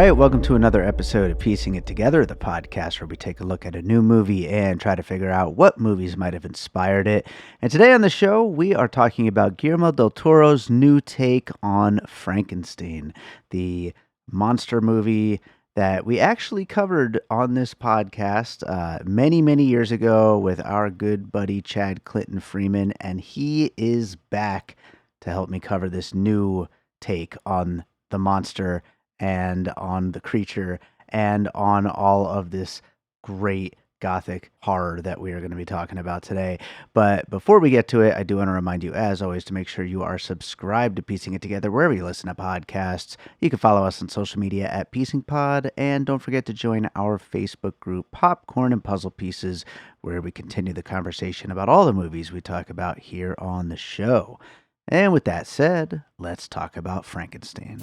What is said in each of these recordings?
right, welcome to another episode of Piecing It Together, the podcast where we take a look at a new movie and try to figure out what movies might have inspired it. And today on the show, we are talking about Guillermo del Toro's new take on Frankenstein, the monster movie that we actually covered on this podcast many, many years ago with our good buddy Chad Clinton Freeman, and he is back to help me cover this new take on the monster and on the creature and on all of this great gothic horror that we are going to be talking about today. But before we get to it, I do want to remind you, as always, to make sure you are subscribed to Piecing It Together wherever you listen to podcasts. You can follow us on social media at Piecing Pod, and don't forget to join our Facebook group, Popcorn and Puzzle Pieces, where we continue the conversation about all the movies we talk about here on the show. And with that said, let's talk about Frankenstein.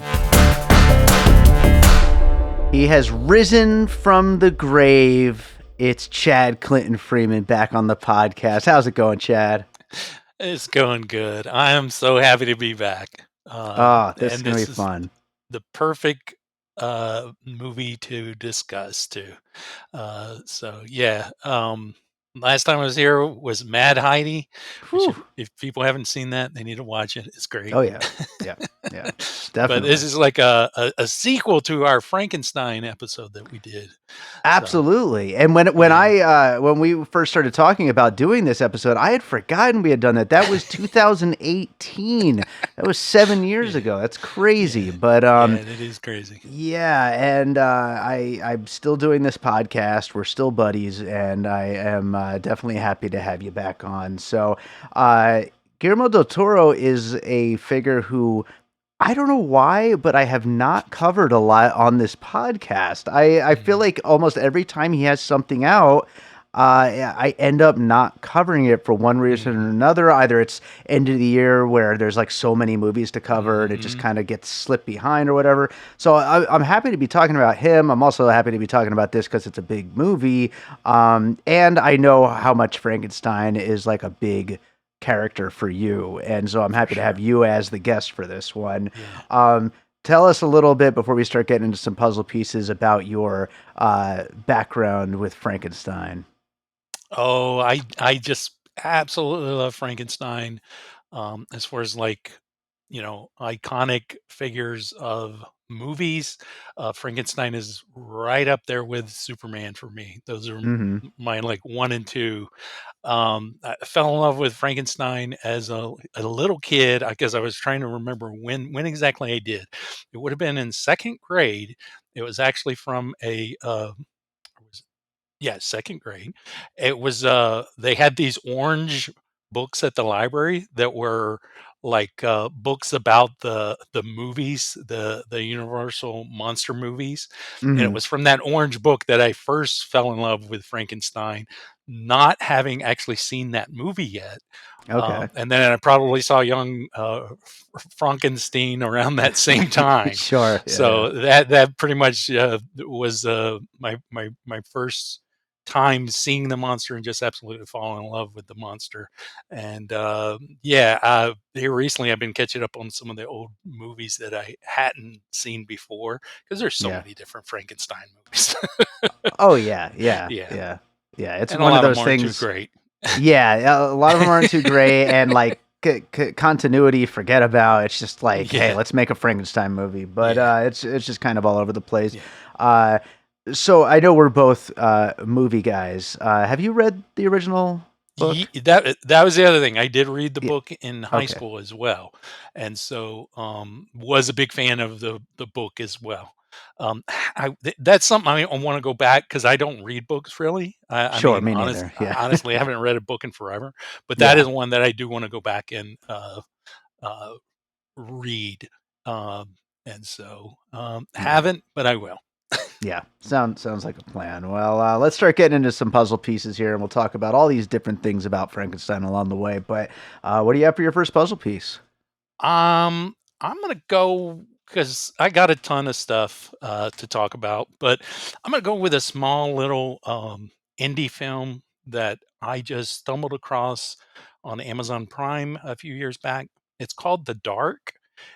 He has risen from the grave. It's Chad Clinton Freeman back on the podcast. How's it going, Chad? It's going good. I am so happy to be back. This is going to be fun. The perfect movie to discuss, too. Last time I was here was Mad Heidi. If people haven't seen that, they need to watch it. It's great. Oh, yeah. Definitely. But this is like a sequel to our Frankenstein episode that we did. Absolutely. And when we first started talking about doing this episode, I had forgotten we had done that. That was 2018. That was 7 years ago. That's crazy. But it is crazy. Yeah, and I'm still doing this podcast. We're still buddies, and I am definitely happy to have you back on. So, Guillermo del Toro is a figure who, I don't know why, but I have not covered a lot on this podcast. I feel like almost every time he has something out, I end up not covering it for one reason or another. Either it's end of the year where there's like so many movies to cover and it just kind of gets slipped behind or whatever. So I'm happy to be talking about him. I'm also happy to be talking about this because it's a big movie. And I know how much Frankenstein is like a big character for you. And so I'm happy to have you as the guest for this one. Yeah. Tell us a little bit before we start getting into some puzzle pieces about your background with Frankenstein. Oh, I just absolutely love Frankenstein. As far as iconic figures of movies, Frankenstein is right up there with Superman for me. Those are my like 1 and 2. I fell in love with Frankenstein as a little kid because I was trying to remember when exactly I did. It would have been in 2nd grade. It was actually from second grade. It was they had these orange books at the library that were like books about the movies, the Universal monster movies. And it was from that orange book that I first fell in love with Frankenstein, not having actually seen that movie yet. Okay. And then I probably saw young Frankenstein around that same time. Sure. Yeah, so that pretty much was my first time seeing the monster and just absolutely falling in love with the monster. And here recently I've been catching up on some of the old movies that I hadn't seen before because there's so many different Frankenstein movies. Oh yeah. It's and one of those things. Too great. Yeah, a lot of them aren't too great, and like continuity, forget about. It's just like, hey, let's make a Frankenstein movie, but it's just kind of all over the place. Yeah. So I know we're both movie guys. Have you read the original book? That was the other thing. I did read the book in high school as well, and so was a big fan of the book as well. That's something I want to go back because I don't read books really. Me neither. Yeah. Honestly, I haven't read a book in forever, but that is one that I do want to go back and read. And so haven't, but I will. Yeah, sounds like a plan. Well, let's start getting into some puzzle pieces here, and we'll talk about all these different things about Frankenstein along the way. But what do you have for your first puzzle piece? I'm gonna go because I got a ton of stuff to talk about, but I'm gonna go with a small little indie film that I just stumbled across on Amazon Prime a few years back. It's called The Dark.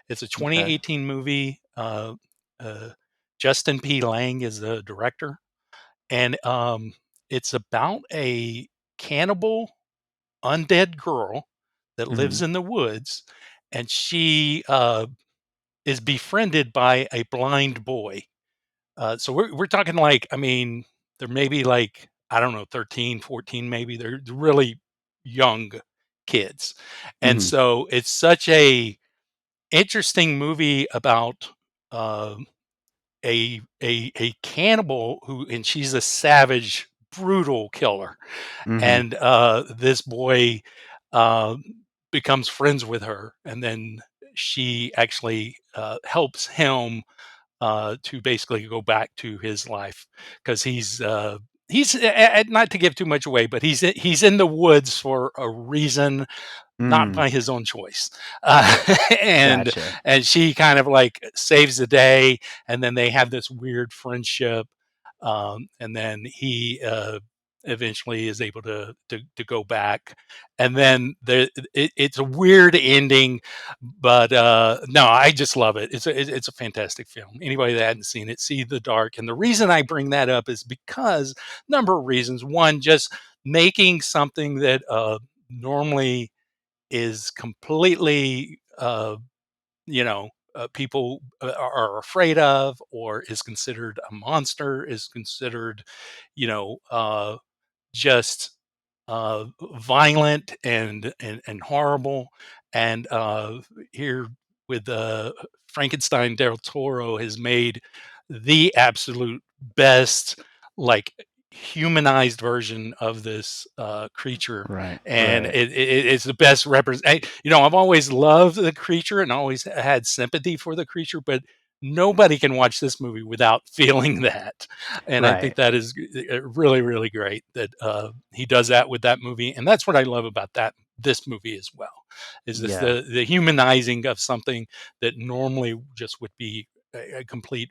It's a 2018 movie Justin P. Lang is the director, and it's about a cannibal undead girl that lives Mhm. in the woods, and she is befriended by a blind boy. So we're talking like, I mean, they're maybe like, I don't know, 13, 14, maybe. They're really young kids. And Mhm. so it's such a interesting movie about uh, a cannibal who, and she's a savage, brutal killer. Mhm. And this boy uh, becomes friends with her, and then she actually helps him to basically go back to his life because not to give too much away, but he's in the woods for a reason, not Mm. by his own choice. Uh, and Gotcha. and she kind of like saves the day, and then they have this weird friendship, and then he eventually is able to go back, and then it's a weird ending, but no, I just love it. It's a fantastic film. Anybody that hadn't seen it, see The Dark. And the reason I bring that up is because number of reasons. One, just making something that normally is completely, people are afraid of, or is considered a monster, is considered, you know, just violent and horrible. And here with Frankenstein, Del Toro has made the absolute best, like, humanized version of this creature, Right. and Right. it's the best represent. I've always loved the creature and always had sympathy for the creature, but nobody can watch this movie without feeling that. And I think Right. that is really, really great that he does that with that movie, and that's what I love about this movie as well. Is this Yeah. the humanizing of something that normally just would be a complete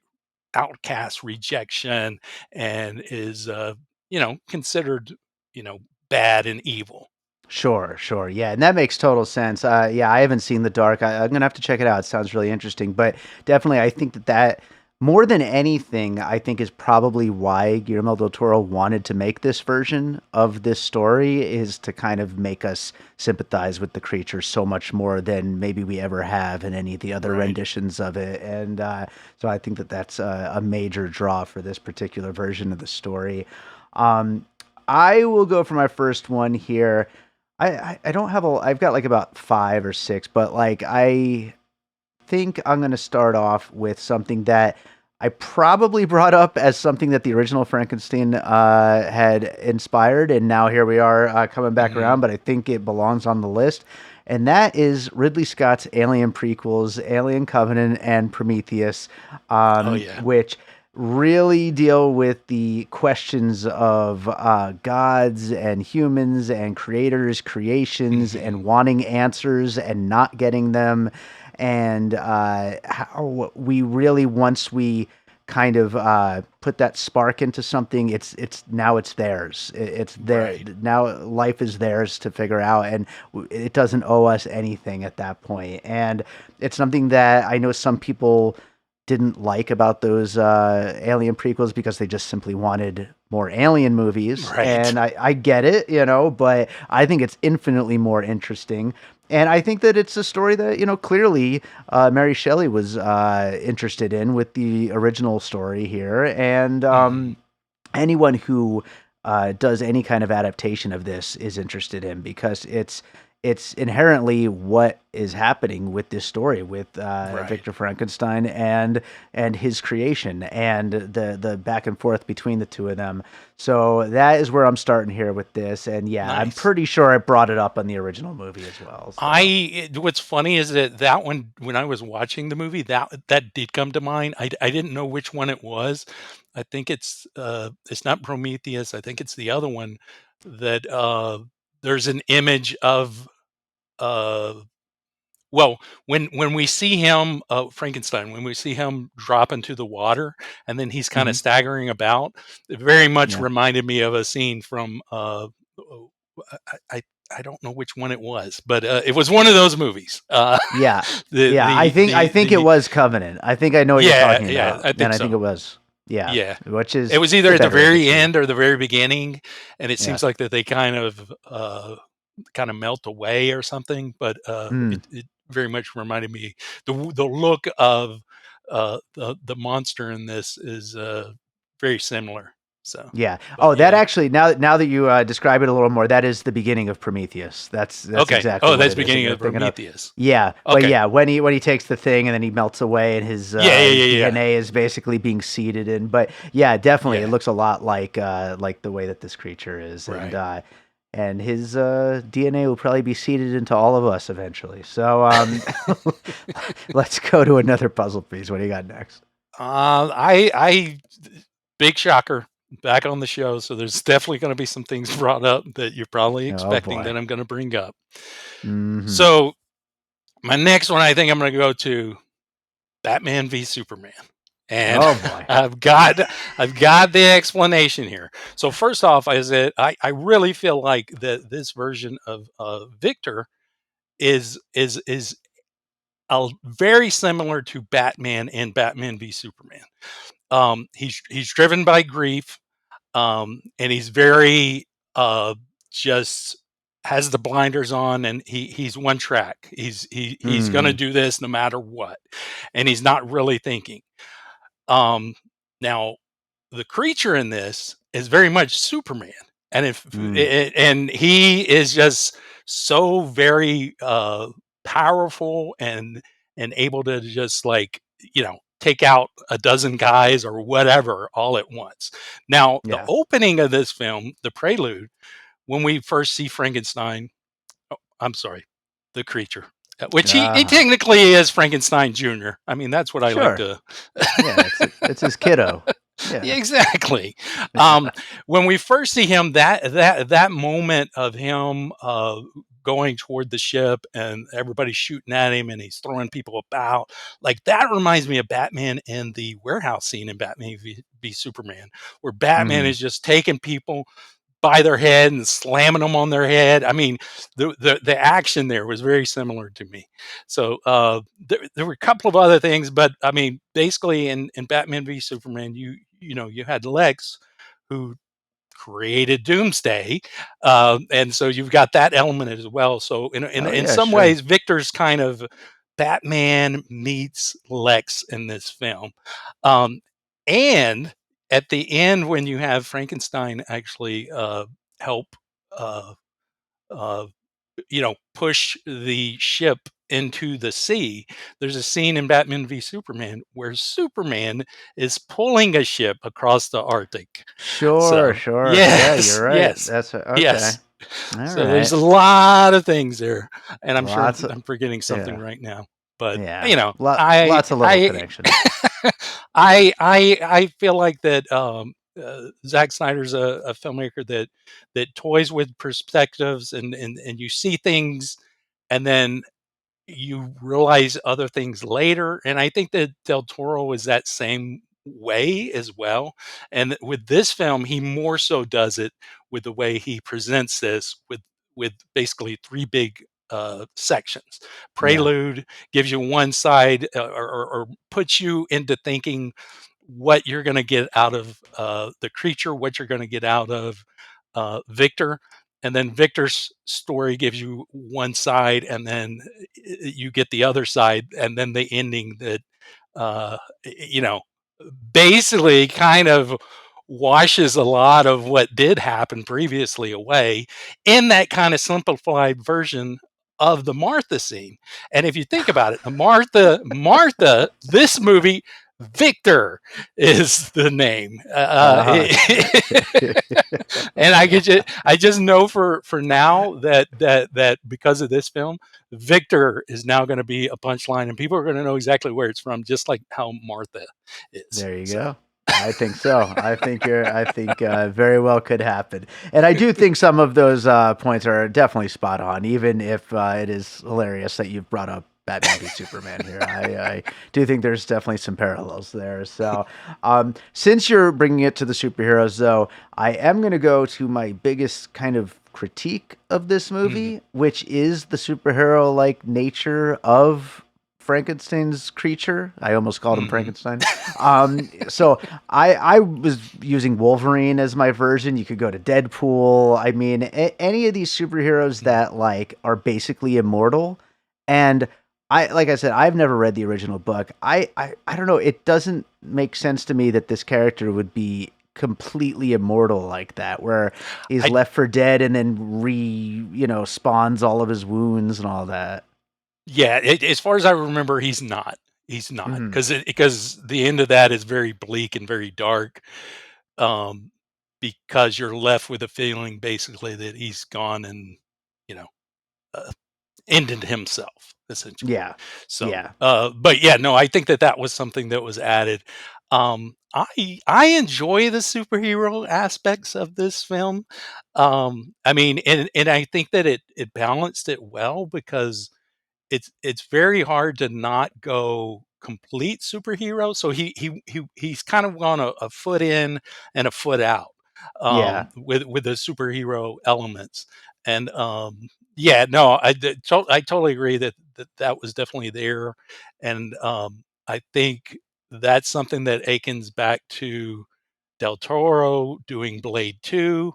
outcast, rejection, and is considered you know bad and evil. Sure, sure. Yeah, and that makes total sense. Yeah, I haven't seen The Dark. I'm gonna have to check it out. It sounds really interesting. But definitely, I think that more than anything, I think is probably why Guillermo del Toro wanted to make this version of this story is to kind of make us sympathize with the creature so much more than maybe we ever have in any of the other Right. renditions of it. And so I think that that's a major draw for this particular version of the story. Um, I will go for my first one here. I don't have a I've got like about 5 or 6, but like I think I'm going to start off with something that I probably brought up as something that the original Frankenstein had inspired, and now here we are coming back Hmm. around. But I think it belongs on the list, and that is Ridley Scott's Alien prequels, Alien Covenant and Prometheus, Oh yeah. which really deal with the questions of gods and humans and creators, creations, Hmm. and wanting answers and not getting them, and how we really, once we kind of put that spark into something, it's now it's theirs. It's there Right. now. Life is theirs to figure out, and it doesn't owe us anything at that point. And it's something that I know some people didn't like about those Alien prequels because they just simply wanted more Alien movies. Right. And I get it, but I think it's infinitely more interesting. And I think that it's a story that, clearly Mary Shelley was interested in with the original story here. And Hmm. anyone who does any kind of adaptation of this is interested in because it's inherently what is happening with this story with Right. Victor Frankenstein and his creation and the back and forth between the two of them. So that is where I'm starting here with this, and yeah, I'm Nice. pretty sure I brought it up on the original movie as well. So What's funny is that one, when I was watching the movie, that did come to mind. I didn't know which one it was. I think it's not Prometheus. I think it's the other one that there's an image of uh well, when we see him, Frankenstein, when we see him drop into the water and then he's kind of mhm. staggering about, it very much Yeah. reminded me of a scene from I don't know which one it was, but it was one of those movies. Yeah. The Yeah, I the think I the think it the was Covenant. I think I know what you're yeah, talking yeah, about, I and think I think so. it was, yeah, Yeah. which It is was either the at the better of the very 2. end or the very beginning, and it Yeah. seems like that they kind of melt away or something. But Mm. it very much reminded me the look of the monster in this is very similar. So, Yeah. but Oh, that yeah, actually, now that you describe it a little more, that is the beginning of Prometheus. That's okay. exactly Oh, what that's it is that beginning you're of thinking of. Prometheus. Yeah, but Okay. yeah, when he takes the thing and then he melts away and Yeah, yeah, his yeah, yeah, DNA is basically being seeded in. But yeah, definitely, it yeah. looks a lot like the way that this creature is, Right. and his DNA will probably be seeded into all of us eventually. So let's go to another puzzle piece. What do you got next? I big shocker back on the show. So there's definitely going to be some things brought up that you're probably Oh expecting boy. that I'm going to bring up. Hmm. So my next one, I think I'm going to go to Batman v Superman, and Oh boy. I've got the explanation here. So first off, is that I really feel like that this version of Victor is very similar to Batman and Batman v Superman. He's driven by grief, and he's very just has the blinders on, and he's one track. He's going to Hmm. do this no matter what, and he's not really thinking. Um, Now, the creature in this is very much Superman, and if Mm. and he is just so very powerful and able to just like take out a dozen guys or whatever all at once. Now, the Yeah. opening of this film, the prelude, when we first see Frankenstein, oh, I'm sorry, the creature, which he Uh-huh. technically is Frankenstein Jr. I mean, that's what I like Sure. to. Yeah, it's his kiddo. Yeah, Yeah. exactly. Um, when we first see him, that moment of him going toward the ship and everybody shooting at him and he's throwing people about, like that reminds me of Batman in the warehouse scene in Batman v Superman, where Batman Mhm. is just taking people by their head and slamming them on their head. I mean, the action there was very similar to me. So there were a couple of other things, but I mean, basically in Batman v Superman, you had Lex, who created Doomsday, and so you've got that element as well. So Oh, in yeah, some sure. ways, Victor's kind of Batman meets Lex in this film, um, and at the end when you have Frankenstein actually help. Uh, uh, push the ship into the sea. There's a scene in Batman v Superman where Superman is pulling a ship across the Arctic. Sure, So, sure. Yeah, you're yes, right. yes, That's okay. yes. All So there's right. a lot of things there, and I'm sure Lots of I'm forgetting something yeah. right now. But Yeah. I Lots of little I connections. I feel like that Zack Snyder's a filmmaker that toys with perspectives and you see things and then you realize other things later. And I think that Del Toro is that same way as well. And with this film, he more so does it with the way he presents this with basically three big sections. Yeah. Prelude gives you one side or puts you into thinking what you're going to get out of the creature, what you're going to get out of Victor, and then Victor's story gives you one side, and then you get the other side, and then the ending that you know basically kind of washes a lot of what did happen previously away in that kind of simplified version of the Martha scene. And if you think about it, the Martha, this movie, Victor is the name. Uh-huh. And I just know for now that because of this film, Victor is now going to be a punchline, and people are going to know exactly where it's from, just like how Martha is. There you So go. I think so. I think very well could happen. And I do think some of those points are definitely spot on, even if it is hilarious that you've brought up Batman v Superman here. I do think there's definitely some parallels there. So, since you're bringing it to the superheroes, though, I am going to go to my biggest kind of critique of this Mhm. movie, which is the superhero like nature of Frankenstein's creature. I almost called him Mhm. Frankenstein. So I was using Wolverine as my version. You could go to Deadpool. I mean, any of these superheroes Mhm. that like are basically immortal. And I like I said, I've never read the original book. I don't know. It doesn't make sense to me that this character would be completely immortal like that, where he's I left for dead and then spawns all of his wounds and all that. Yeah, as far as I remember, he's not. He's not Hmm. because the end of that is very bleak and very dark. Um, because you're left with a feeling basically that he's gone and you know uh, ended himself essentially. Yeah, So, yeah, but yeah, no, I think that that was something that was added. I enjoy the superhero aspects of this film. I mean, and I think that it balanced it well because it's very hard to not go complete superhero. So he's kind of gone a foot in and a foot out yeah. with the superhero elements. And yeah, no, I totally agree that, that was definitely there. And I think that's something that akins back to Del Toro doing Blade 2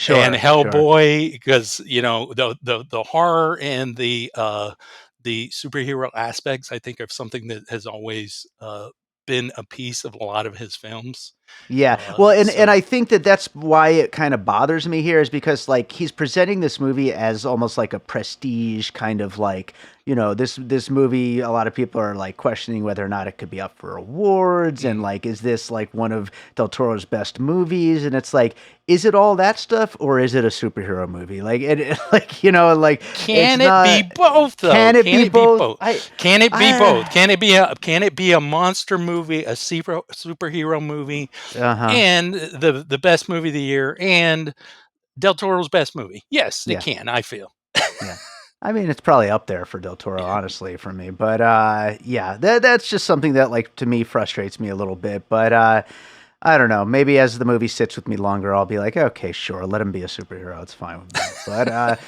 and Sure, sure. Hellboy because the horror and the superhero aspects I think of something that has always been a piece of a lot of his films. Yeah. Well, and So I think that that's why it kind of bothers me here is because like he's presenting this movie as almost like a prestige kind of like, this movie a lot of people are like questioning whether or not it could be up for awards and mm. like is this like one of Del Toro's best movies and it's like is it all that stuff or is it a superhero movie? Like like like it's Can it be not both though? can it Can be it be both? both? Can it be both? I Can it be a monster movie, a superhero movie, uh-huh. and the best movie of the year, and Del Toro's best movie? Yes, it Yeah. can. I feel. Yeah. I mean, it's probably up there for Del Toro, honestly, for me. But yeah, that's just something that, like, to me frustrates me a little bit. But I don't know. Maybe as the movie sits with me longer, I'll be like, okay, sure, let him be a superhero. It's fine with me. But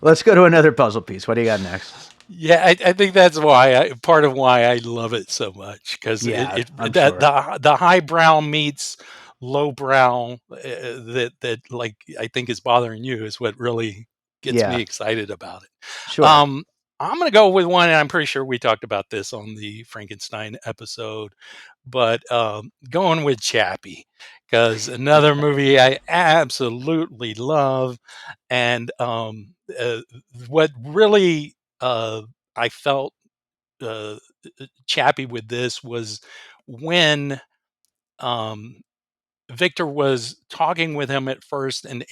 let's go to another puzzle piece. What do you got next? Yeah, I think that's why part of why I love it so much because Yeah, I'm that sure. the highbrow meets lowbrow that like I think is bothering you is what really gets me Yeah, excited about it. sure. Um, I'm gonna go with one, and I'm pretty sure we talked about this on the Frankenstein episode, but going with Chappie because another movie I absolutely love, and what really I felt uh, Chappie with this was when um, Victor was talking with him at first and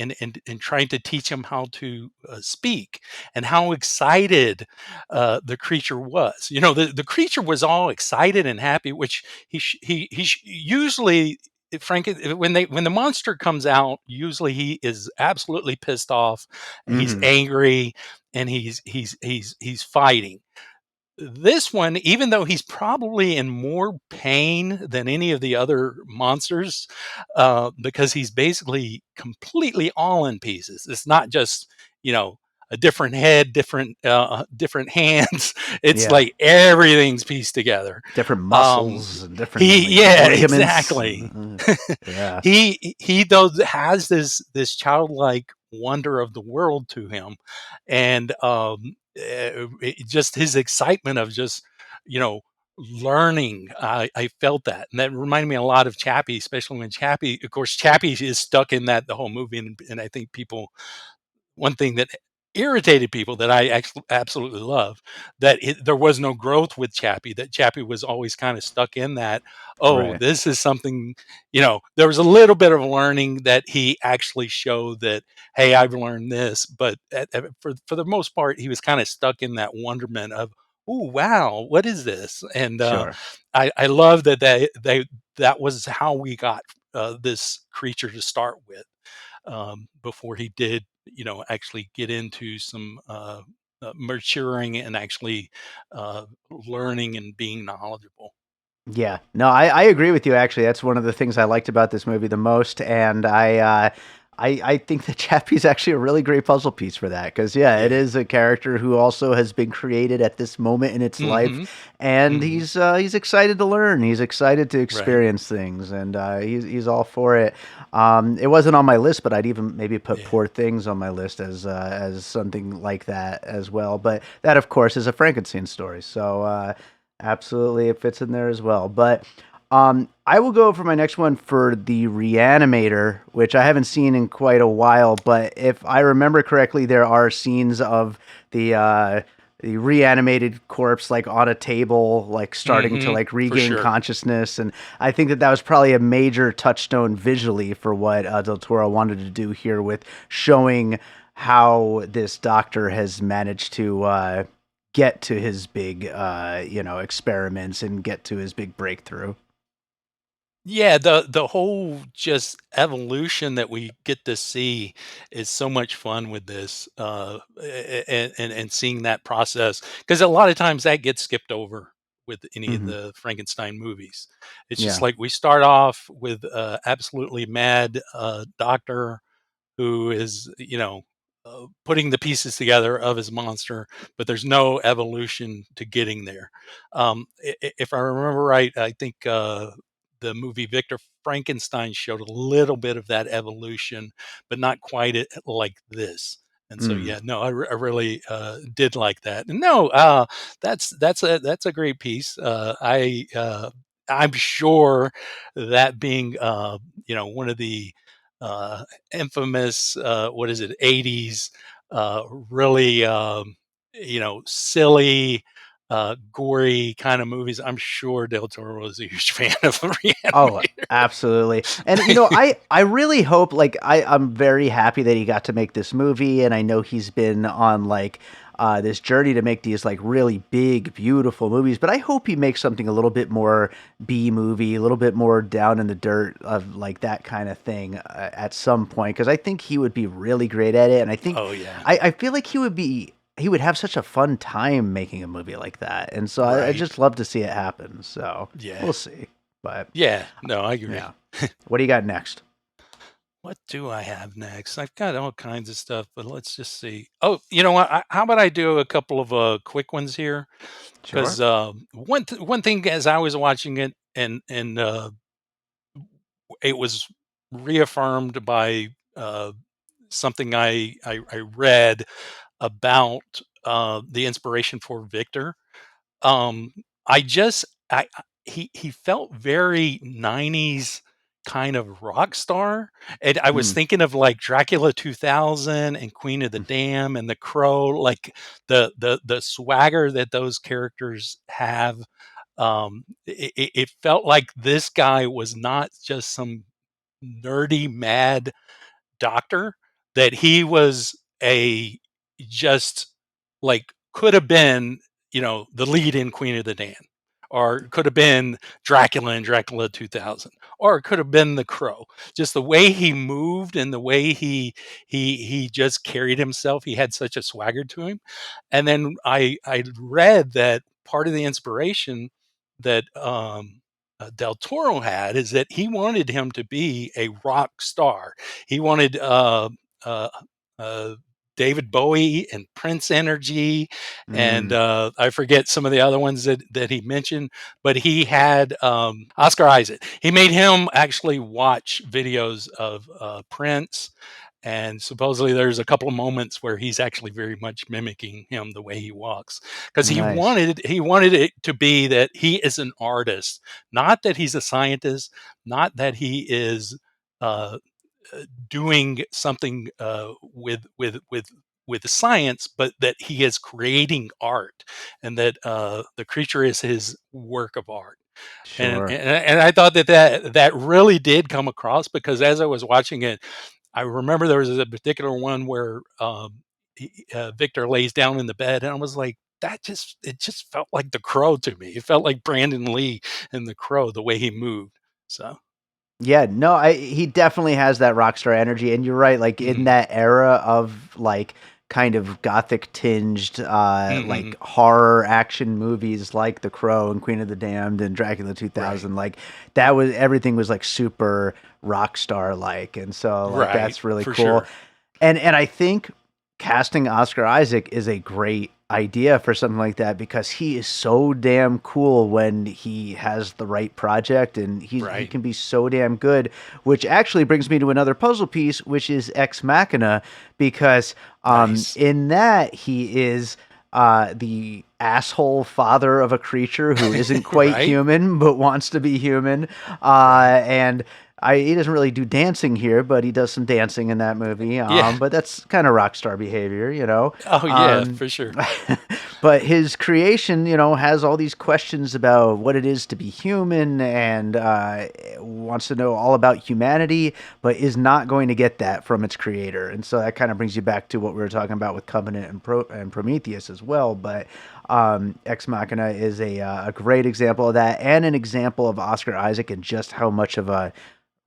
trying to teach him how to speak and how excited the creature was. The creature was all excited and happy, which usually Frank when the monster comes out, usually he is absolutely pissed off, he's Hmm. angry, and he's fighting. This one, even though he's probably in more pain than any of the other monsters, because he's basically completely all in pieces. It's not just a different head, different hands. It's Yeah. like everything's pieced together. Different Um, muscles and different he like Yeah, ligaments. exactly. Yeah. He does has this childlike wonder of the world to him, and just his excitement of just you know learning. I felt that, and that reminded me a lot of Chappie, especially when Chappie, of course, Chappie is stuck in that the whole movie, and I think people one thing that irritated people that I actually absolutely love that there was no growth with Chappie. That Chappie was always kind of stuck in that. Oh, Right. this is something. There was a little bit of learning that he actually showed that. Hey, I've learned this, but for the most part, he was kind of stuck in that wonderment of. Oh wow! What is this? And Sure. I love that that was how we got this creature to start with before he did, actually get into some maturing and actually learning and being knowledgeable. Yeah, no, I agree with you. Actually, that's one of the things I liked about this movie the most, and I think that Chappie's actually a really great puzzle piece for that because yeah, it Yeah. is a character who also has been created at this moment in its life, Mhm. and Mhm. he's excited to learn. He's excited to Right. experience things, and he's all for it. It wasn't on my list, but I'd even maybe put Yeah. Poor Things on my list as something like that as well. But that, of course, is a Frankenstein story, so absolutely it fits in there as well. But I will go for my next one for the Re-Animator, which I haven't seen in quite a while. But if I remember correctly, there are scenes of the reanimated corpse like on a table, like starting to Mhm. like For regain sure. consciousness, and I think that that was probably a major touchstone visually for what Del Toro wanted to do here with showing how this doctor has managed to get to his big experiments and get to his big breakthrough. Yeah, the whole just evolution that we get to see is so much fun with this, and seeing that process because a lot of times that gets skipped over with any of Hmm. the Frankenstein movies. It's just Yeah. like we start off with absolutely mad doctor who is, putting the pieces together of his monster, but there's no evolution to getting there. If I remember right, I think the movie Victor Frankenstein showed a little bit of that evolution, but not quite like this. And so, Mm. yeah, no, I really did like that. And no, that's a great piece. I'm sure that being one of the uh, infamous what is it 80s really silly gory kind of movies. I'm sure Del Toro was a huge fan of Oh, Reanimator. absolutely. And I really hope like I'm very happy that he got to make this movie, and I know he's been on like this journey to make these like really big, beautiful movies. But I hope he makes something a little bit more B movie, a little bit more down in the dirt of like that kind of thing at some point because I think he would be really great at it, and I think Oh yeah. I feel like he would have such a fun time making a movie like that, and so I Right. just love to see it happen. So Yeah. we'll see, but. Yeah, no, I agree. Yeah. What do you got next? What do I have next? I've got all kinds of stuff, but let's just see. Oh, you know what? How about I do a couple of quick ones here? Sure. Because one thing as I was watching it, and it was reaffirmed by something I read about the inspiration for Victor. Um, I just he felt very 90s kind of rock star, and I was Mm. thinking of, like, Dracula 2000 and Queen of the Dam and The Crow, like, the swagger that those characters have. It felt like this guy was not just some nerdy, mad doctor, that he was a just like could have been, the lead in Queen of the Dam, or could have been Dracula in Dracula 2000, or it could have been the Crow. Just the way he moved and the way he just carried himself, he had such a swagger to him. And then I read that part of the inspiration that Del Toro had is that he wanted him to be a rock star. He wanted uh, uh, David Bowie and Prince energy, and Mm. I forget some of the other ones that he mentioned. But he had Oscar Isaac. He made him actually watch videos of Prince, and supposedly there's a couple of moments where he's actually very much mimicking him the way he walks, because he Nice. wanted he wanted it to be that he is an artist, not that he's a scientist, not that he is uh, doing something with the science, but that he is creating art, and that the creature is his work of art. And Sure. and, and I thought that really did come across, because as I was watching it, I remember there was a particular one where Victor lays down in the bed, and I was like, it just felt like the Crow to me. It felt like Brandon Lee in the Crow, the way he moved. So. Yeah, no, he definitely has that rock star energy, and you're right. Like in Mhm. that era of like kind of gothic tinged like Mhm. horror action movies like The Crow and Queen of the Damned and Dracula Right. 2000. Like that was everything was like super rock star like, and so like Right. that's really For cool. sure. And I think casting Oscar Isaac is a great idea for something like that because he is so damn cool when he has the right project, and he Right. can be so damn good, which actually brings me to another puzzle piece, which is Ex Machina, because Nice. in that he is the asshole father of a creature who isn't quite Right. human but wants to be human, Right. and he doesn't really do dancing here, but he does some dancing in that movie. Yeah. But that's kind of rock star behavior, you know. Oh, yeah, Um, for sure. but his creation, you know, has all these questions about what it is to be human, and wants to know all about humanity, but is not going to get that from its creator. And so that kind of brings you back to what we were talking about with Covenant and Prometheus as well. But Ex Machina is a great example of that, and an example of Oscar Isaac and just how much of a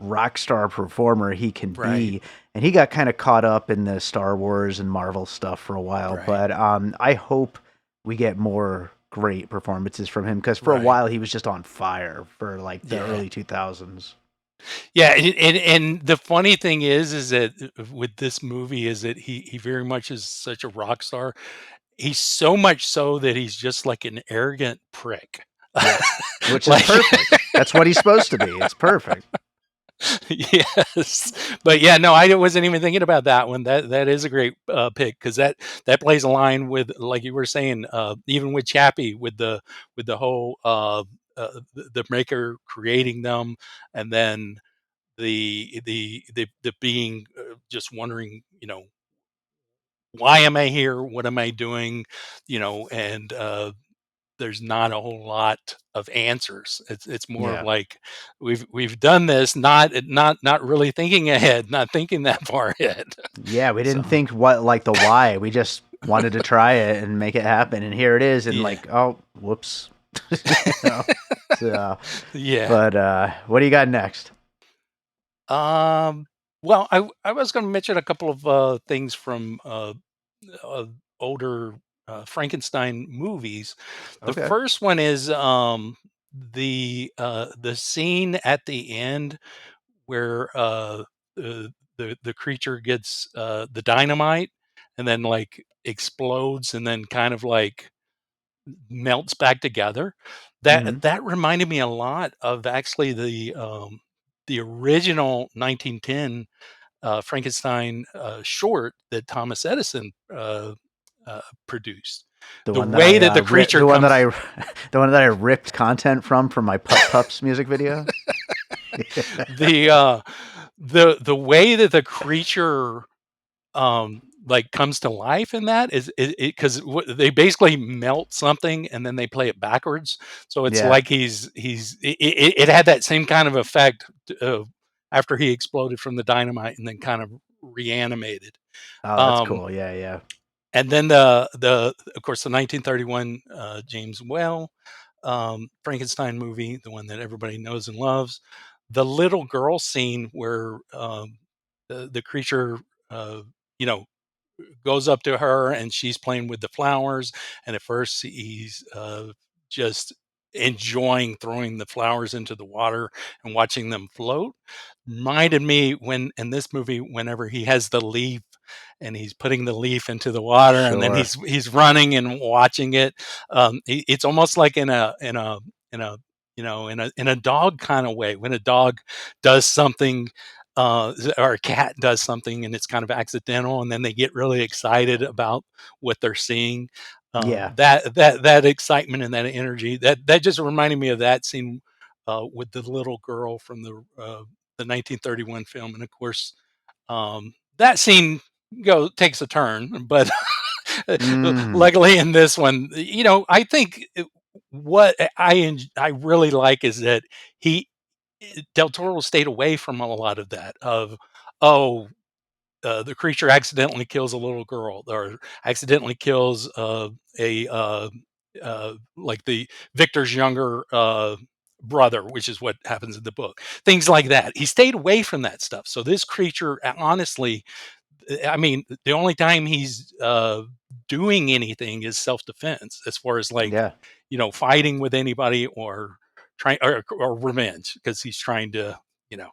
rock star performer he can Right. be. And he got kind of caught up in the Star Wars and Marvel stuff for a while. Right. But I hope we get more great performances from him because for a Right. while he was just on fire for like the Yeah. early 2000s. Yeah, and the funny thing is that with this movie is that he very much is such a rock star. He's so much so that he's just like an arrogant prick. Yes, which is Like perfect. That's what he's supposed to be. It's perfect. yes. But yeah, no, I wasn't even thinking about that one. That is a great pick because that plays a line with like you were saying, even with Chappie with the whole the maker creating them, and then the being just wondering, why am I here? What am I doing? And there's not a whole lot of answers. It's more Yeah. like we've done this, not really thinking ahead, not thinking that far ahead. Yeah, we didn't So think what like the why. We just wanted to try it and make it happen, and here it is. And yeah, like, oh, whoops. you know. So, yeah. but what do you got next? Um, well, I was going to mention a couple of things from uh, older Frankenstein movies. The Okay. first one is the scene at the end where the creature gets the dynamite and then like explodes and then kind of like melts back together. Hmm. That reminded me a lot of actually the original 1910 Frankenstein short that Thomas Edison produced. The The one that way that the creature the one that comes, I, the one that I ripped content from my Pup Pups music video. the the way that the creature like comes to life in that is it because they basically melt something and then they play it backwards, so it's Yeah. like it had that same kind of effect after he exploded from the dynamite and then kind of reanimated. Oh, that's um cool. Yeah, yeah. and then the of course the 1931 James Whale Frankenstein movie, the one that everybody knows and loves, the little girl scene where the creature uh, you know goes up to her and she's playing with the flowers, and at first he's just enjoying throwing the flowers into the water and watching them float. Reminded me when in this movie whenever he has the leaf and he's putting the leaf into the water and then Sure. he's running and watching it. It's almost like in a in a dog kind of way when a dog does something or a cat does something and it's kind of accidental and then they get really excited about what they're seeing. Yeah. That excitement and that energy that just reminded me of that scene with the little girl from the 1931 film, and of course that scene takes a turn, but Mm. luckily in this one, I think what I really like is that he Del Toro stayed away from a lot of that of, oh, the creature accidentally kills a little girl or accidentally kills a like the Victor's younger brother, which is what happens in the book. Things like that. He stayed away from that stuff. So this creature, honestly, I mean, the only time he's doing anything is self-defense, as far as like, Yeah. fighting with anybody or trying or revenge, because he's trying to, you know,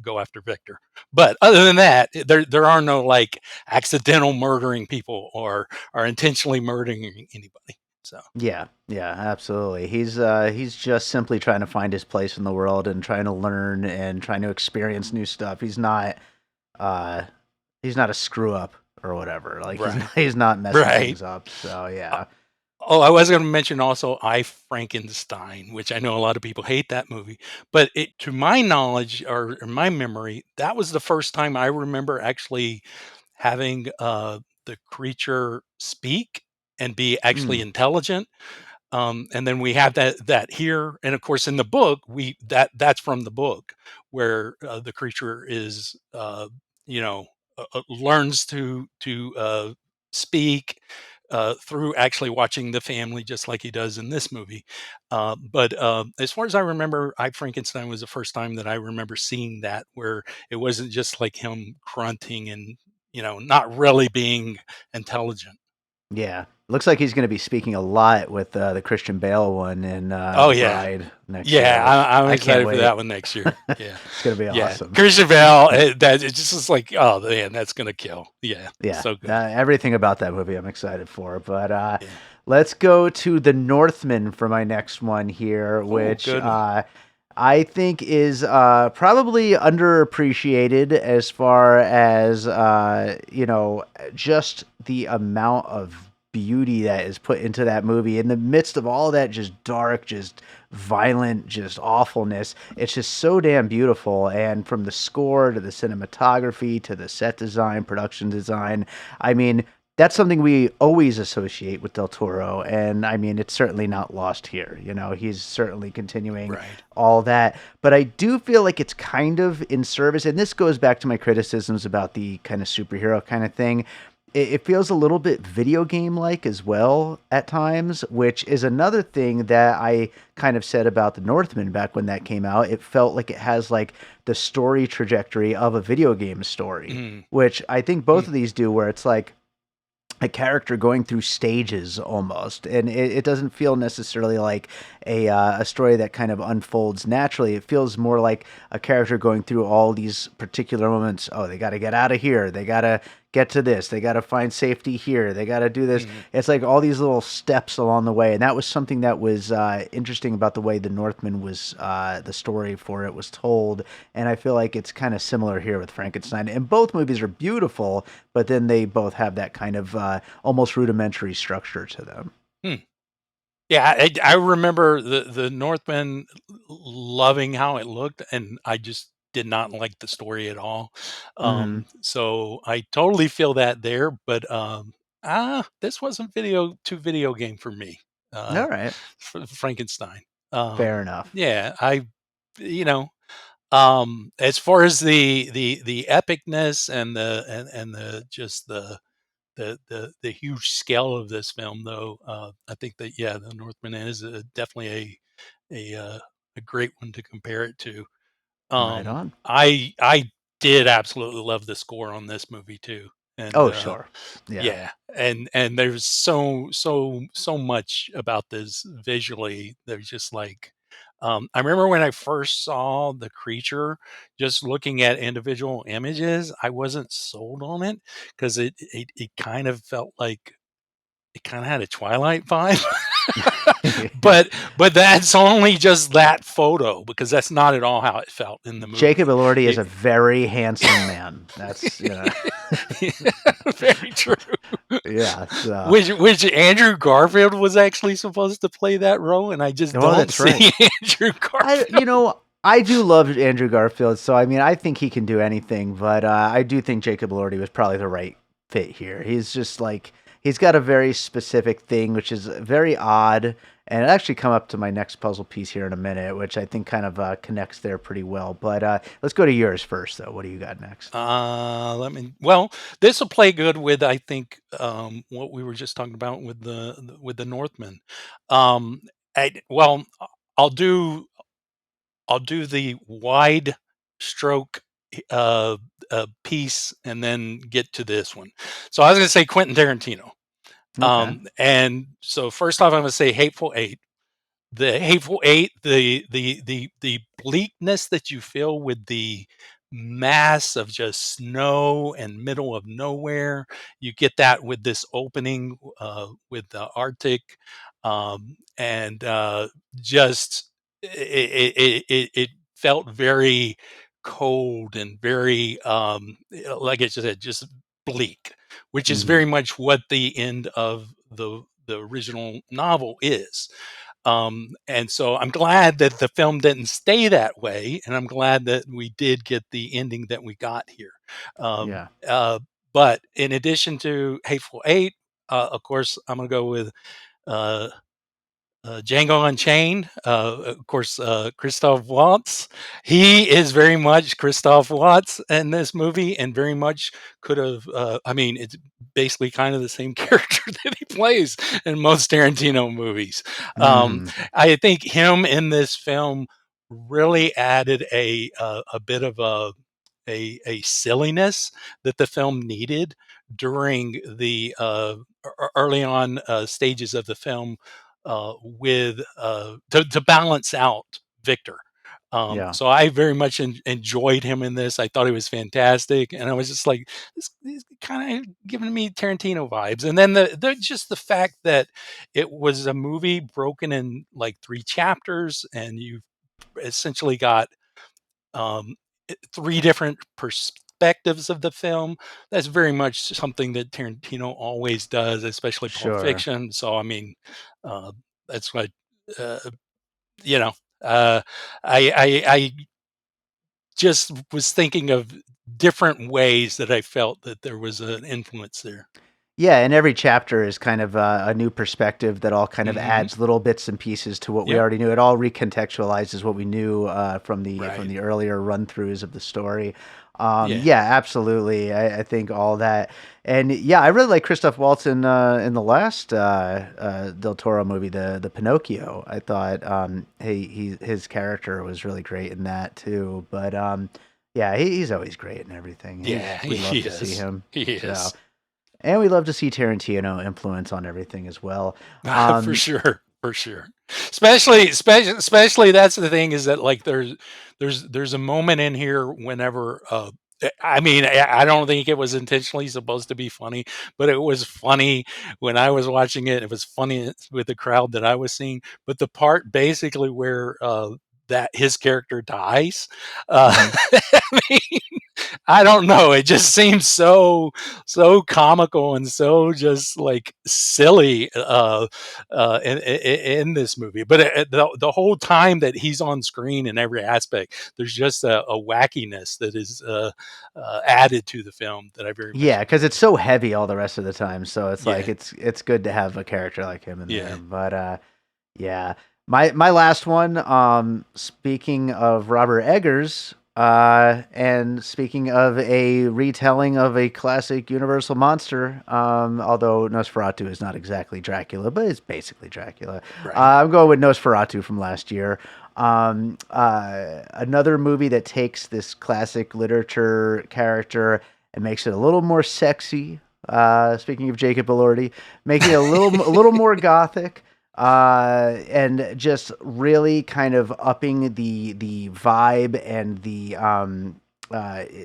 go after Victor. But other than that, there are no like accidental murdering people or intentionally murdering anybody. So Yeah, yeah, absolutely. He's just simply trying to find his place in the world and trying to learn and trying to experience new stuff. Uh he's not a screw up or whatever. Like right, he's not messing right. things up. So yeah. Oh, I was going to mention also I Frankenstein, which I know a lot of people hate that movie, but to my knowledge or my memory, that was the first time I remember actually having the creature speak and be actually Mm, intelligent. And then we have that here, and of course in the book that's from the book, where the creature is you know learns to speak through actually watching the family, just like he does in this movie. But as far as I remember, I Frankenstein was the first time that I remember seeing that, where it wasn't just like him grunting and not really being intelligent. yeah. Looks like he's going to be speaking a lot with the Christian Bale one in Oh The yeah. Bride next year, Yeah, which I'm I can't excited for wait. that one next year. Yeah, It's going to be yeah. awesome. Christian Bale, that it just is like, oh man, that's gonna kill. Yeah, Yeah, so good. everything about that movie I'm excited for. But Yeah. let's go to The Northman for my next one here, Oh, which good one. I think is probably underappreciated as far as just the amount of beauty that is put into that movie in the midst of all that just dark, just violent, just awfulness. It's just so damn beautiful. And from the score to the cinematography to the set design, production design, I mean, that's something we always associate with Del Toro. And I mean, it's certainly not lost here. He's certainly continuing Right. all that. But I do feel like it's kind of in service. And this goes back to my criticisms about the kind of superhero kind of thing. It feels a little bit video game like as well at times, which is another thing that I kind of said about The Northman back when that came out. It felt like it has like the story trajectory of a video game story, Mm, which I think both mm, of these do, where it's like a character going through stages almost, and it doesn't feel necessarily like a story that kind of unfolds naturally. It feels more like a character going through all these particular moments. Oh, they got to get out of here, they got to get to this, they got to find safety here, they got to do this. mm. It's like all these little steps along the way, and that was something that was interesting about the way The Northman was, the story for it was told. And I feel like it's kind of similar here with Frankenstein, and both movies are beautiful, but then they both have that kind of almost rudimentary structure to them. Hmm. Yeah, I remember the Northmen loving how it looked, and I just did not like the story at all. Hmm. So I totally feel that there, but this wasn't video game for me. Uh, All right, for Frankenstein. fair enough. Yeah, you know, as far as the epicness and the just the huge scale of this film, though, I think that yeah, The Northman is definitely a great one to compare it to. Right on. I did absolutely love the score on this movie too, and Oh, sure. Yeah. yeah, and there's so much about this visually. There's just like, I remember when I first saw the creature, just looking at individual images, I wasn't sold on it because it kind of felt like it kind of had a Twilight vibe. But that's only just that photo, because that's not at all how it felt in the Jacob movie. Elordi is It, a very handsome man. That's yeah, very true. yeah. So, Which Andrew Garfield was actually supposed to play that role, and I just oh, don't that's right. see Andrew I Garfield. you know I do love Andrew Garfield, so I mean I think he can do anything, but I do think Jacob Elordi was probably the right fit here. He's just like he's got a very specific thing, which is very odd, and it actually come up to my next puzzle piece here in a minute, which I think kind of connects there pretty well. But let's go to yours first, though. What do you got next? Well, this will play good with, I think, what we were just talking about with the Northman. Um, well, I'll do I'll do the wide stroke piece and then get to this one. So I was going to say Quentin Tarantino. Okay. And so first off, I'm going to say Hateful Eight. The Hateful Eight, the bleakness that you feel with the mass of just snow and middle of nowhere. You get that with this opening with the Arctic, and just it felt very cold and very like I said, just bleak, which is Hmm. very much what the end of the original novel is. And so I'm glad that the film didn't stay that way, and I'm glad that we did get the ending that we got here. Um, Yeah. uh, but in addition to Hateful Eight, of course, I'm going to go with uh, Django Unchained. Of course, Christoph Waltz. He is very much Christoph Waltz in this movie, and very much could have. I mean, it's basically kind of the same character that he plays in most Tarantino movies. Um, Hmm. I think him in this film really added a bit of a silliness that the film needed during the early on stages of the film with to balance out Victor. Yeah. So I very much enjoyed him in this. I thought he was fantastic, and I was just like, this kind of giving me Tarantino vibes. And then just the fact that it was a movie broken in like three chapters, and you essentially got um, three different perspectives of the film. That's very much something that Tarantino always does, especially Pulp Sure. Fiction. So, I mean, uh, that's what, uh, you know, uh, I just was thinking of different ways that I felt that there was an influence there. Yeah, and every chapter is kind of a new perspective that all kind of Hmm. adds little bits and pieces to what we Yep. already knew. It all recontextualizes what we knew from Right. the earlier run throughs of the story. Yeah. Yeah, absolutely. I think all that, and yeah, I really like Christoph Waltz in the last Del Toro movie, the Pinocchio. I thought his character was really great in that too. But yeah, he's always great in everything. Yeah. We He love to see is. him. He So. is. And we love to see Tarantino influence on everything as well. For Um, sure, for sure. Especially that's the thing is that like there's a moment in here whenever I mean I don't think it was intentionally supposed to be funny, but it was funny when I was watching it. It was funny with the crowd that I was seeing. But the part basically where that his character dies, mhm. I mean, I don't know. It just seems so comical and so just like silly in this movie. But the whole time that he's on screen in every aspect, there's just a wackiness that is added to the film that I very much Yeah, because enjoy. it's so heavy all the rest of the time. So it's like Yeah, it's good to have a character like him in there. yeah. But yeah, my last one. Speaking of Robert Eggers, and speaking of a retelling of a classic Universal monster, although Nosferatu is not exactly Dracula, but it's basically Dracula. Right. I'm going with Nosferatu from last year. Another movie that takes this classic literature character and makes it a little more sexy. Speaking of Jacob Elordi, making it a little more gothic, and just really kind of upping the vibe and the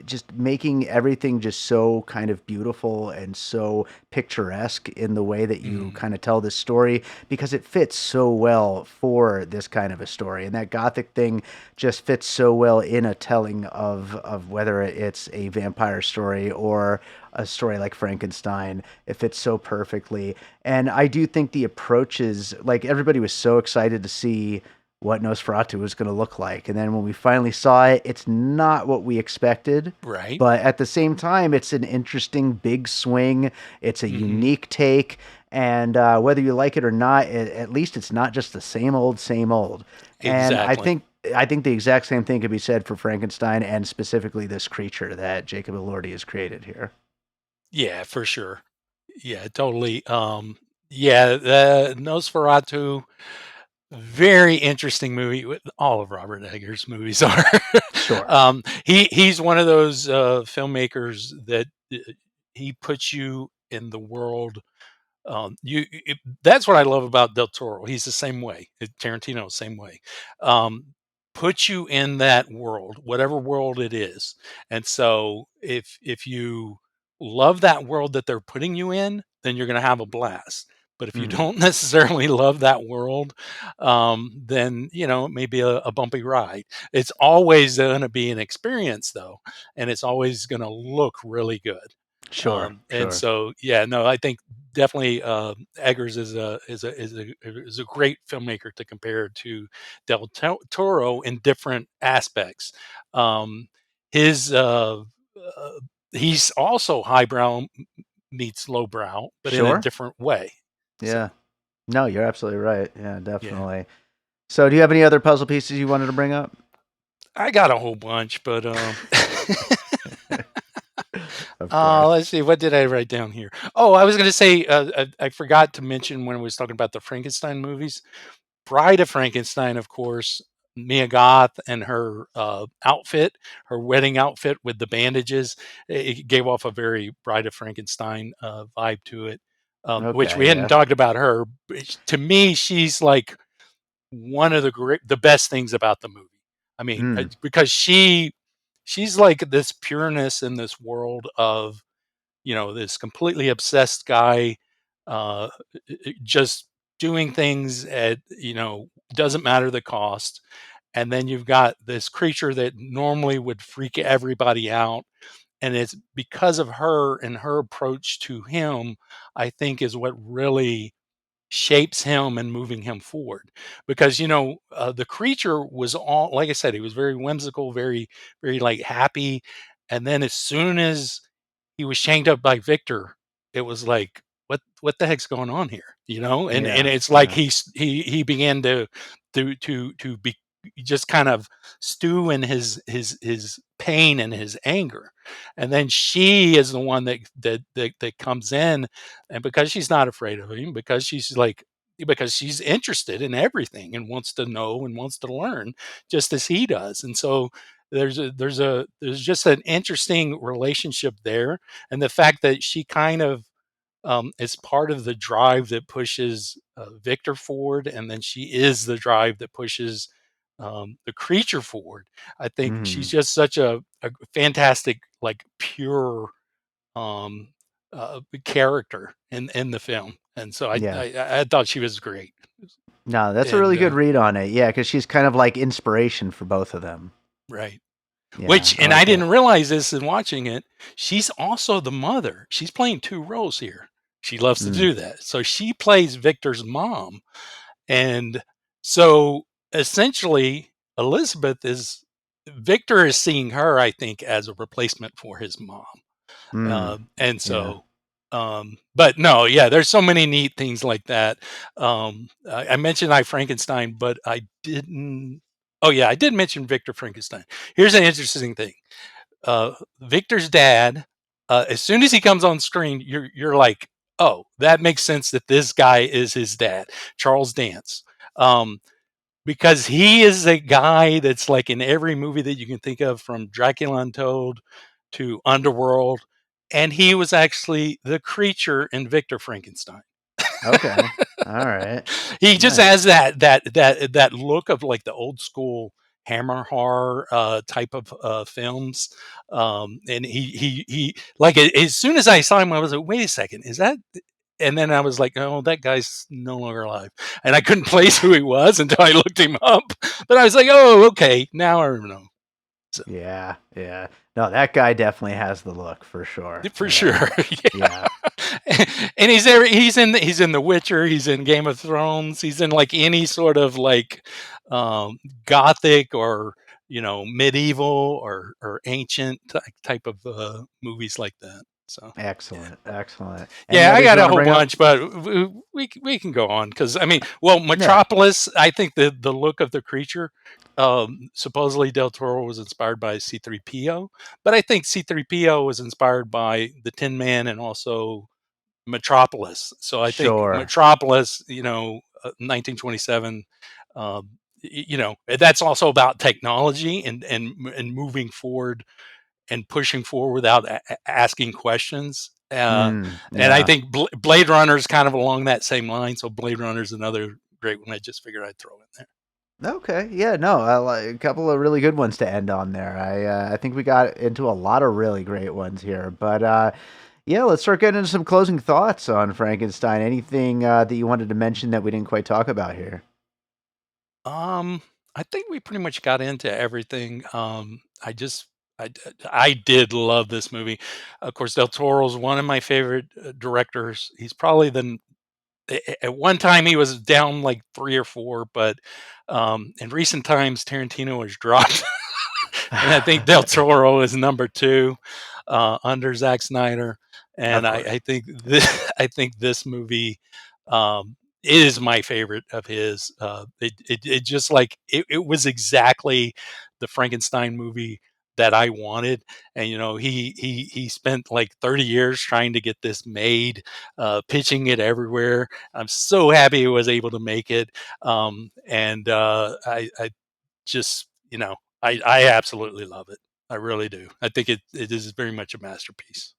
just making everything just so kind of beautiful and so picturesque in the way that you Mm, kind of tell this story, because it fits so well for this kind of a story, and that gothic thing just fits so well in a telling of whether it's a vampire story or a story like Frankenstein. It fits so perfectly. And I do think the approaches, like everybody was so excited to see what Nosferatu was going to look like. And then when we finally saw it, it's not what we expected. right. But at the same time, it's an interesting big swing. It's a Hmm. unique take. And whether you like it or not, at least it's not just the same old, same old. And Exactly. I think the exact same thing could be said for Frankenstein and specifically this creature that Jacob Elordi has created here. Yeah, for sure. Yeah, totally. Yeah, the Nosferatu. Very interesting movie. All of Robert Eggers' movies are. Sure. He's one of those filmmakers that he puts you in the world. That's what I love about Del Toro. He's the same way. Tarantino, same way. Um, put you in that world, whatever world it is. And so if you love that world that they're putting you in, then you're going to have a blast. But if you Mhm. don't necessarily love that world, then it may be a bumpy ride. It's always going to be an experience, though, and it's always going to look really good. Sure, And sure. so, yeah, no, I think definitely Eggers is a great filmmaker to compare to Toro in different aspects. Um, his he's also highbrow meets lowbrow, but in a Sure? different way. So Yeah. No, you're absolutely right. Yeah, yeah, definitely. So, do you have any other puzzle pieces you wanted to bring up? I got a whole bunch, but Of course. let's see, what did I write down here? Oh, I was going to say I forgot to mention when I was talking about the Frankenstein movies. Bride of Frankenstein, of course, Mia Goth and her outfit, her wedding outfit with the bandages, it gave off a very Bride of Frankenstein vibe to it, which we Okay, hadn't yeah. talked about her. To me, she's like one of the best things about the movie. I mean, Mm, because she's like this pureness in this world of this completely obsessed guy, uh, just doing things at doesn't matter the cost, and then you've got this creature that normally would freak everybody out, and it's because of her and her approach to him, I think, is what really shapes him and moving him forward. Because the creature was all, like I said, he was very whimsical, very very like happy, and then as soon as he was chained up by Victor, it was like, what the heck's going on here? And yeah, it's like yeah. he began to be just kind of stew in his pain and his anger. And then she is the one that comes in, and because she's not afraid of him, because she's interested in everything and wants to know and wants to learn just as he does. And so there's just an interesting relationship there, and the fact that she kind of is part of the drive that pushes Victor forward, and then she is the drive that pushes the creature forward. I think she's Mhm. just such a fantastic, like pure um, character in the film, and so Yeah. I thought she was great. No, that's a And really good read on it. Yeah, because she's kind of like inspiration for both of them. right. Yeah, Which, I and like I that. didn't realize this in watching it, she's also the mother. She's playing two roles here. She loves to Mm, do that. So she plays Victor's mom. And so essentially, Elizabeth is Victor is seeing her, I think, as a replacement for his mom. mm, And yeah. so, but no, yeah, there's so many neat things like that. I mentioned I Frankenstein, but I didn't. Oh yeah, I did mention Victor Frankenstein. Here's an interesting thing. Victor's dad. As soon as he comes on screen, you're like, oh, that makes sense that this guy is his dad, Charles Dance. Um, because he is a guy that's like in every movie that you can think of, from Dracula Untold to Underworld, and he was actually the creature in Victor Frankenstein. Okay. All right. He just Nice. has that look of like the old school Hammer horror type of films, and he like as soon as I saw him, I was like, wait a second, is that? And then I was like, oh, that guy's no longer alive, and I couldn't place who he was until I looked him up. But I was like, oh, okay, now I know. So Yeah, yeah. No, that guy definitely has the look for sure. for sure, Yeah. yeah. Yeah. And he's in The Witcher, he's in Game of Thrones, he's in like any sort of like um, gothic or medieval or ancient type of movies like that. So yeah. Excellent. Excellent. Any Yeah, I others got you a want to whole bring up? bunch, but we can go on because I mean, well, Yeah. Metropolis. I think the look of the creature, supposedly Del Toro was inspired by C-3PO, but I think C-3PO was inspired by the Tin Man and also Metropolis. So I think Sure. Metropolis, 1927. That's also about technology and moving forward and pushing forward without asking questions. And I Yeah. think Blade Runner is kind of along that same line. So Blade Runner is another great one. I just figured I'd throw in there. Okay. Yeah. No. A couple of really good ones to end on there. I think we got into a lot of really great ones here. But yeah, let's start getting into some closing thoughts on Frankenstein. Anything that you wanted to mention that we didn't quite talk about here? I think we pretty much got into everything. I did love this movie. Of course, Del Toro's one of my favorite directors. He's probably at one time he was down like 3 or 4, but in recent times Tarantino has dropped, and I think Del Toro is number 2 under Zack Snyder. And Of I, course. I think this I think this movie um, is my favorite of his. It just like it was exactly the Frankenstein movie that I wanted. And he spent like 30 years trying to get this made, pitching it everywhere. I'm so happy he was able to make it. And I just I absolutely love it. I really do. I think it is very much a masterpiece.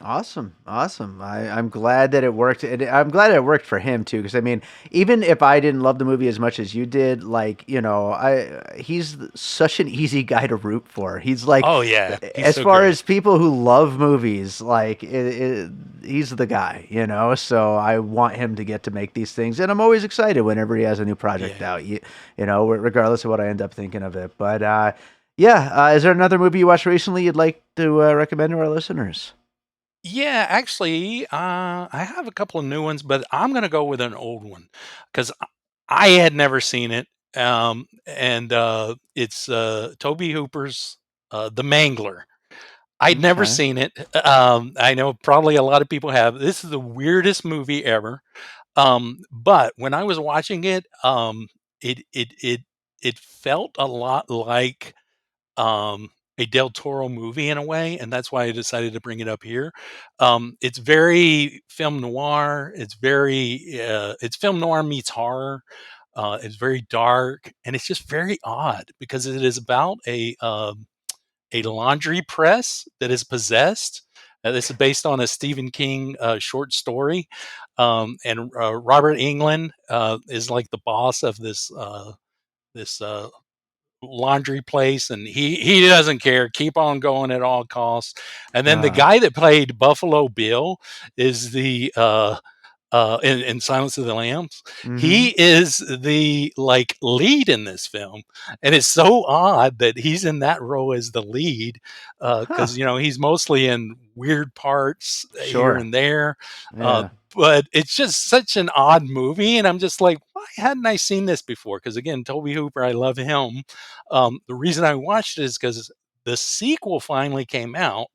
Awesome, awesome. I'm glad that it worked. I'm glad it worked for him too, because I mean, even if I didn't love the movie as much as you did, like he's such an easy guy to root for. He's like, Oh yeah, he's as so far great. as people who love movies, like he's the guy, So I want him to get to make these things, and I'm always excited whenever he has a new project Yeah. out. Regardless of what I end up thinking of it. But yeah, is there another movie you watched recently you'd like to recommend to our listeners? Yeah, actually, I have a couple of new ones, but I'm gonna go with an old one because I had never seen it. And it's Toby Hooper's The Mangler. I'd never Okay. seen it. I know probably a lot of people have. This is the weirdest movie ever. But when I was watching it, it felt a lot like a Del Toro movie in a way, and that's why I decided to bring it up here. It's very film noir. It's film noir meets horror. It's very dark, and it's just very odd because it is about a laundry press that is possessed. This is based on a Stephen King short story, and Robert Englund is like the boss of this laundry place, and he doesn't care, keep on going at all costs. And then the Uh, guy that played Buffalo Bill is the in Silence of the Lambs. He mhm. is the like lead in this film, and it's so odd that he's in that role as the lead, Huh. because he's mostly in weird parts here Sure. and there. Uh, Yeah. but it's just such an odd movie, and I'm just like, why hadn't I seen this before? Because again, Toby Hooper, I love him. The reason I watched it is because the sequel finally came out.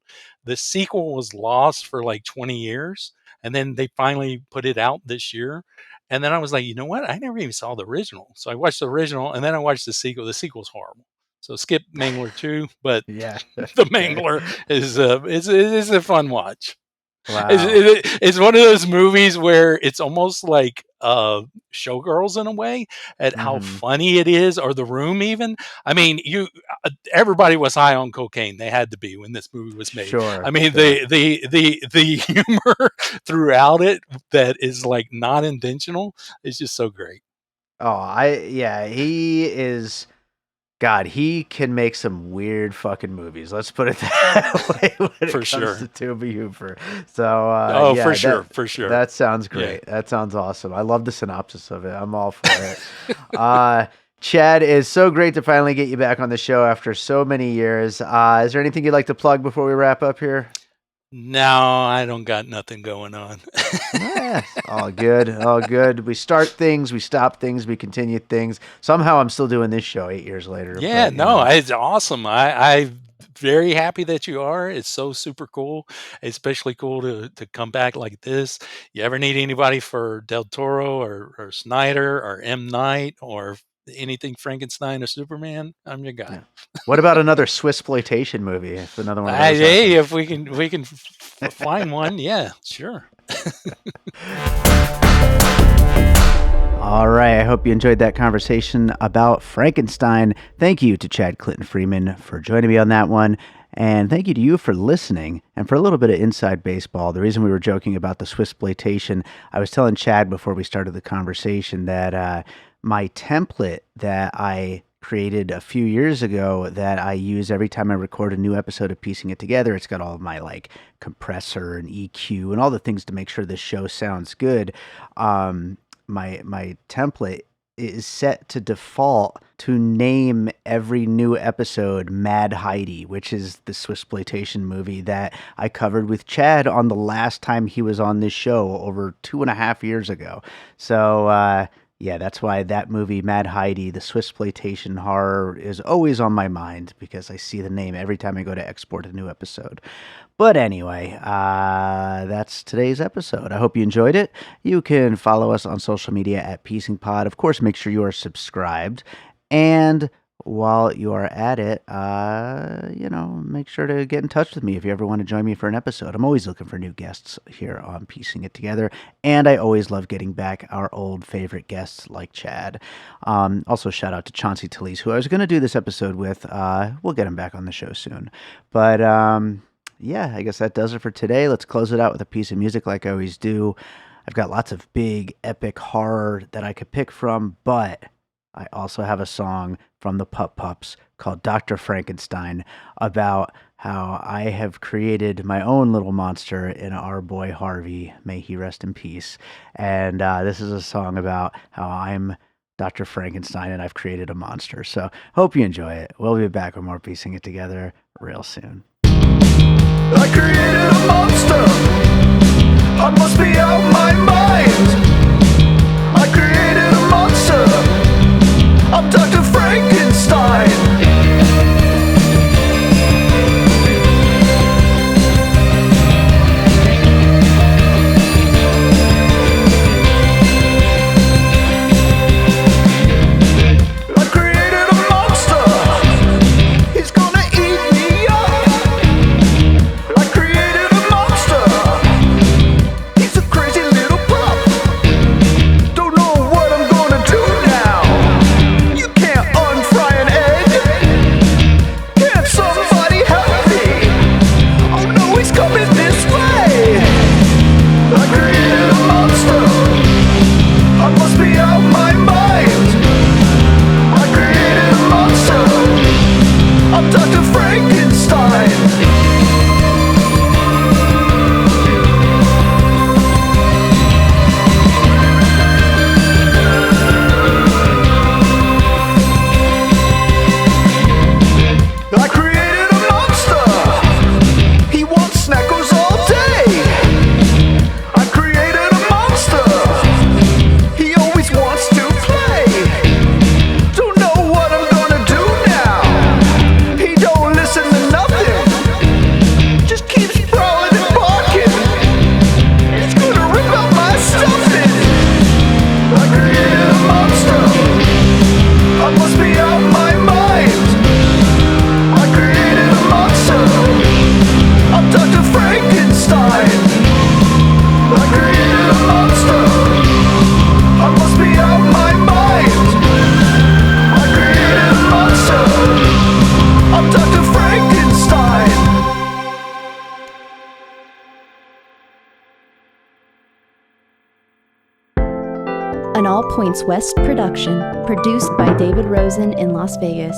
The sequel was lost for like 20 years, and then they finally put it out this year. And then I was like, you know what? I never even saw the original. So I watched the original, and then I watched the sequel. The sequel's horrible. So skip Mangler 2, but Yeah. the Okay. Mangler is a fun watch. Wow. It's one of those movies where it's almost like Showgirls in a way, at how Mhm. funny it is, or The Room even. I mean, everybody was high on cocaine. They had to be when this movie was made. I Sure, mean, sure. the humor throughout it that is like not intentional is just so great. Oh, yeah, he is God, he can make some weird fucking movies. Let's put it that way when it For comes to sure. Toby Hooper. So, Oh, for yeah, sure, for sure. that sounds Yeah. great. That sounds awesome. I love the synopsis of it. I'm all for it. Uh, Chad, it's so great to finally get you back on the show after so many years. Is there anything you'd like to plug before we wrap up here? No, I don't got nothing going on. Yes, all good, all good. We start things, we stop things, we continue things. Somehow I'm still doing this show 8 years later, Yeah, but no, it's awesome. I'm very happy that you are. It's so super cool. Especially cool to come back like this. You ever need anybody for Del Toro or Snyder or M. Night or anything Frankenstein or Superman? I'm your guy. yeah. What about another Swiss exploitation movie? If another one of those Hey, happens. if we can find one, yeah, sure. All right, I hope you enjoyed that conversation about Frankenstein. Thank you to Chad Clinton Freeman for joining me on that one. And thank you to you for listening and for a little bit of inside baseball. The reason we were joking about the Swissploitation, I was telling Chad before we started the conversation that my template that I created a few years ago that I use every time I record a new episode of Piecing It Together. It's got all of my like compressor and EQ and all the things to make sure this show sounds good. My template is set to default to name every new episode Mad Heidi, which is the Swissploitation movie that I covered with Chad on the last time he was on this show over 2.5 years ago. So yeah, that's why that movie, Mad Heidi, the Swissploitation horror, is always on my mind because I see the name every time I go to export a new episode. But anyway, that's today's episode. I hope you enjoyed it. You can follow us on social media at Piecing Pod. Of course, make sure you are subscribed. And while you are at it, make sure to get in touch with me if you ever want to join me for an episode. I'm always looking for new guests here on Piecing It Together, and I always love getting back our old favorite guests like Chad. Also, shout out to Chauncey Talese, who I was going to do this episode with. We'll get him back on the show soon. But yeah, I guess that does it for today. Let's close it out with a piece of music like I always do. I've got lots of big, epic horror that I could pick from, but I also have a song from the Pup Pups called Dr. Frankenstein about how I have created my own little monster in our boy Harvey. May he rest in peace. And this is a song about how I'm Dr. Frankenstein and I've created a monster. So hope you enjoy it. We'll be back with more Piecing It Together real soon. I created a monster. I must be out of my mind. I created a monster. I'm Dr. Frankenstein. An All Points West production, produced by David Rosen in Las Vegas.